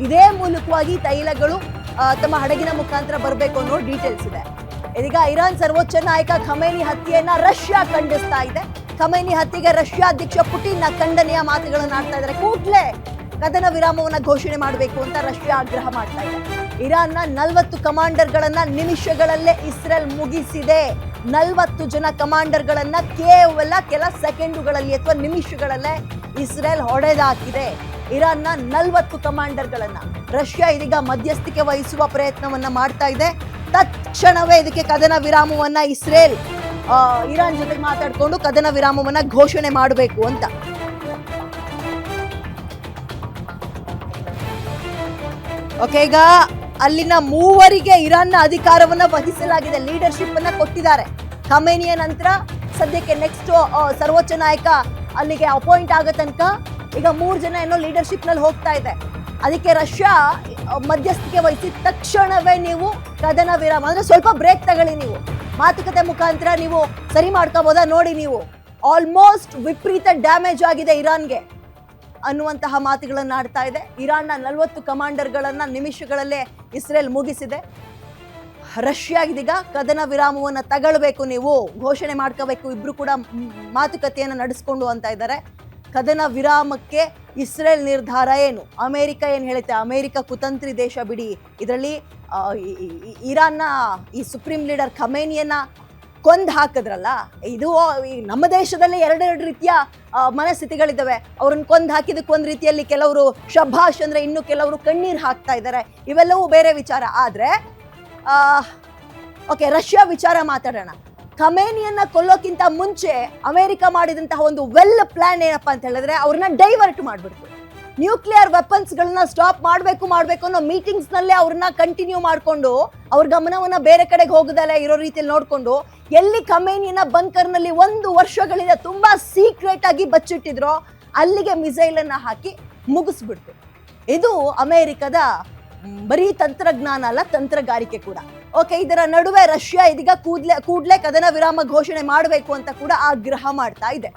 ಇದೇ ಮೂಲಕವಾಗಿ ತೈಲಗಳು ತಮ್ಮ ಹಡಗಿನ ಮುಖಾಂತರ ಬರಬೇಕು ಅನ್ನೋ ಡೀಟೇಲ್ಸ್ ಇದೆ. ಇದೀಗ ಇರಾನ್ ಸರ್ವೋಚ್ಚ ನಾಯಕ ಖಮೇನಿ ಹತ್ಯೆಯನ್ನ ರಷ್ಯಾ ಖಂಡಿಸ್ತಾ ಇದೆ. ಖಮೇನಿ ಹತ್ಯೆಗೆ ರಷ್ಯಾ ಅಧ್ಯಕ್ಷ ಪುಟಿನ್ ಖಂಡನೆಯ ಮಾತುಗಳನ್ನು ಆಡ್ತಾ ಇದ್ದಾರೆ. ಕೂಡಲೇ ಕದನ ವಿರಾಮವನ್ನ ಘೋಷಣೆ ಮಾಡಬೇಕು ಅಂತ ರಷ್ಯಾ ಆಗ್ರಹ ಮಾಡ್ತಾ ಇದೆ. ಇರಾನ್ನ 40 ಕಮಾಂಡರ್ಗಳನ್ನ ನಿಮಿಷಗಳಲ್ಲೇ ಇಸ್ರೇಲ್ ಮುಗಿಸಿದೆ. 40 ಜನ ಕಮಾಂಡರ್ಗಳನ್ನ ಕೇವಲ ಕೆಲ ಸೆಕೆಂಡುಗಳಲ್ಲಿ ಅಥವಾ ನಿಮಿಷಗಳಲ್ಲೇ ಇಸ್ರೇಲ್ ಹೊಡೆದಾಕಿದೆ. ಇರಾನ್ನ 40 ಕಮಾಂಡರ್ಗಳನ್ನ ರಷ್ಯಾ ಇದೀಗ ಮಧ್ಯಸ್ಥಿಕೆ ವಹಿಸುವ ಪ್ರಯತ್ನವನ್ನ ಮಾಡ್ತಾ ಇದೆ. ತಕ್ಷಣವೇ ಇದಕ್ಕೆ ಕದನ ವಿರಾಮವನ್ನ ಇಸ್ರೇಲ್ ಇರಾನ್ ಜೊತೆಗೆ ಮಾತಾಡ್ಕೊಂಡು ಕದನ ವಿರಾಮವನ್ನ ಘೋಷಣೆ ಮಾಡಬೇಕು ಅಂತ. ಓಕೆ, ಈಗ ಅಲ್ಲಿನ ಮೂವರಿಗೆ ಇರಾನ್ನ ಅಧಿಕಾರವನ್ನ ವಹಿಸಲಾಗಿದೆ, ಲೀಡರ್ಶಿಪ್ ಅನ್ನ ಕೊಟ್ಟಿದ್ದಾರೆ. ಖಮೇನಿಯ ನಂತರ ಸದ್ಯಕ್ಕೆ ನೆಕ್ಸ್ಟ್ ಸರ್ವೋಚ್ಚ ನಾಯಕ ಅಲ್ಲಿಗೆ ಅಪಾಯಿಂಟ್ ಆಗೋ ತನಕ ಈಗ 3 ಜನ ಏನೋ ಲೀಡರ್ಶಿಪ್ ನಲ್ಲಿ ಹೋಗ್ತಾ ಇದೆ. ಅದಕ್ಕೆ ರಷ್ಯಾ ಮಧ್ಯಸ್ಥಿಕೆ ವಹಿಸಿ ತಕ್ಷಣವೇ ನೀವು ಕದನ ವಿರಾಮ ಅಂದ್ರೆ ಸ್ವಲ್ಪ ಬ್ರೇಕ್ ತಗೊಳ್ಳಿ, ನೀವು ಮಾತುಕತೆ ಮುಖಾಂತರ ನೀವು ಸರಿ ಮಾಡ್ಕೋಬೋದಾ ನೋಡಿ, ನೀವು ಆಲ್ಮೋಸ್ಟ್ ವಿಪರೀತ ಡ್ಯಾಮೇಜ್ ಆಗಿದೆ ಇರಾನ್ಗೆ ಅನ್ನುವಂತಹ ಮಾತುಗಳನ್ನ ಆಡ್ತಾ ಇದೆ. ಇರಾನ್ನ 40 ಕಮಾಂಡರ್ಗಳನ್ನ ನಿಮಿಷಗಳಲ್ಲೇ ಇಸ್ರೇಲ್ ಮುಗಿಸಿದೆ. ರಷ್ಯಾ ಇದೀಗ ಕದನ ವಿರಾಮವನ್ನ ತಗೊಳ್ಬೇಕು, ನೀವು ಘೋಷಣೆ ಮಾಡ್ಕೋಬೇಕು, ಇಬ್ರು ಕೂಡ ಮಾತುಕತೆಯನ್ನು ನಡೆಸ್ಕೊಂಡು ಅಂತ ಇದ್ದಾರೆ. ಕದನ ವಿರಾಮಕ್ಕೆ ಇಸ್ರೇಲ್ ನಿರ್ಧಾರ ಏನು, ಅಮೆರಿಕ ಏನು ಹೇಳುತ್ತೆ, ಅಮೆರಿಕ ಕುತಂತ್ರಿ ದೇಶ ಬಿಡಿ, ಇದರಲ್ಲಿ ಇರಾನ್ನ ಈ ಸುಪ್ರೀಂ ಲೀಡರ್ ಖಮೇನಿಯನ್ನ ಕೊಂದು ಹಾಕಿದ್ರಲ್ಲ, ಇದು ನಮ್ಮ ದೇಶದಲ್ಲಿ ಎರಡೆರಡು ರೀತಿಯ ಮನಸ್ಥಿತಿಗಳಿದ್ದಾವೆ. ಅವ್ರನ್ನ ಕೊಂದು ಹಾಕಿದಕ್ಕೆ ಒಂದು ರೀತಿಯಲ್ಲಿ ಕೆಲವರು ಶಭಾಷ್ ಅಂದ್ರೆ ಇನ್ನು ಕೆಲವರು ಕಣ್ಣೀರು ಹಾಕ್ತಾ ಇದ್ದಾರೆ. ಇವೆಲ್ಲವೂ ಬೇರೆ ವಿಚಾರ. ಆದ್ರೆ ಓಕೆ, ರಷ್ಯಾ ವಿಚಾರ ಮಾತಾಡೋಣ. ಖಮೇನಿಯನ್ನ ಕೊಲ್ಲೋಕ್ಕಿಂತ ಮುಂಚೆ ಅಮೆರಿಕ ಮಾಡಿದಂತಹ ಒಂದು ವೆಲ್ ಪ್ಲಾನ್ ಏನಪ್ಪಾ ಅಂತ ಹೇಳಿದ್ರೆ, ಅವ್ರನ್ನ ಡೈವರ್ಟ್ ಮಾಡ್ಬಿಡ್ತು. ನ್ಯೂಕ್ಲಿಯರ್ ವೆಪನ್ಸ್ಗಳನ್ನ ಸ್ಟಾಪ್ ಮಾಡಬೇಕು ಅನ್ನೋ ಮೀಟಿಂಗ್ಸ್ ನಲ್ಲೇ ಅವ್ರನ್ನ ಕಂಟಿನ್ಯೂ ಮಾಡಿಕೊಂಡು ಅವ್ರ ಗಮನವನ್ನ ಬೇರೆ ಕಡೆಗೆ ಹೋಗದಲ್ಲೇ ಇರೋ ರೀತಿಯಲ್ಲಿ ನೋಡ್ಕೊಂಡು, ಎಲ್ಲಿ ಖಮೇನಿಯನ್ನ ಬಂಕರ್ನಲ್ಲಿ 1 ವರ್ಷಗಳಿಂದ ತುಂಬಾ ಸೀಕ್ರೆಟ್ ಆಗಿ ಬಚ್ಚಿಟ್ಟಿದ್ರೋ ಅಲ್ಲಿಗೆ ಮಿಸೈಲ್ ಅನ್ನ ಹಾಕಿ ಮುಗಿಸ್ಬಿಡ್ತು. ಇದು ಅಮೆರಿಕದ ಬರೀ ತಂತ್ರಜ್ಞಾನ ಅಲ್ಲ, ತಂತ್ರಗಾರಿಕೆ ಕೂಡ. ಓಕೆ, ಇದರ ನಡುವೆ ರಷ್ಯಾ ಇದೀಗ ಕೂಡ್ಲೆ ಕದನ ವಿರಾಮ ಘೋಷಣೆ ಮಾಡಬೇಕು ಅಂತ ಕೂಡ ಆಗ್ರಹ ಮಾಡ್ತಾ ಇದೆ.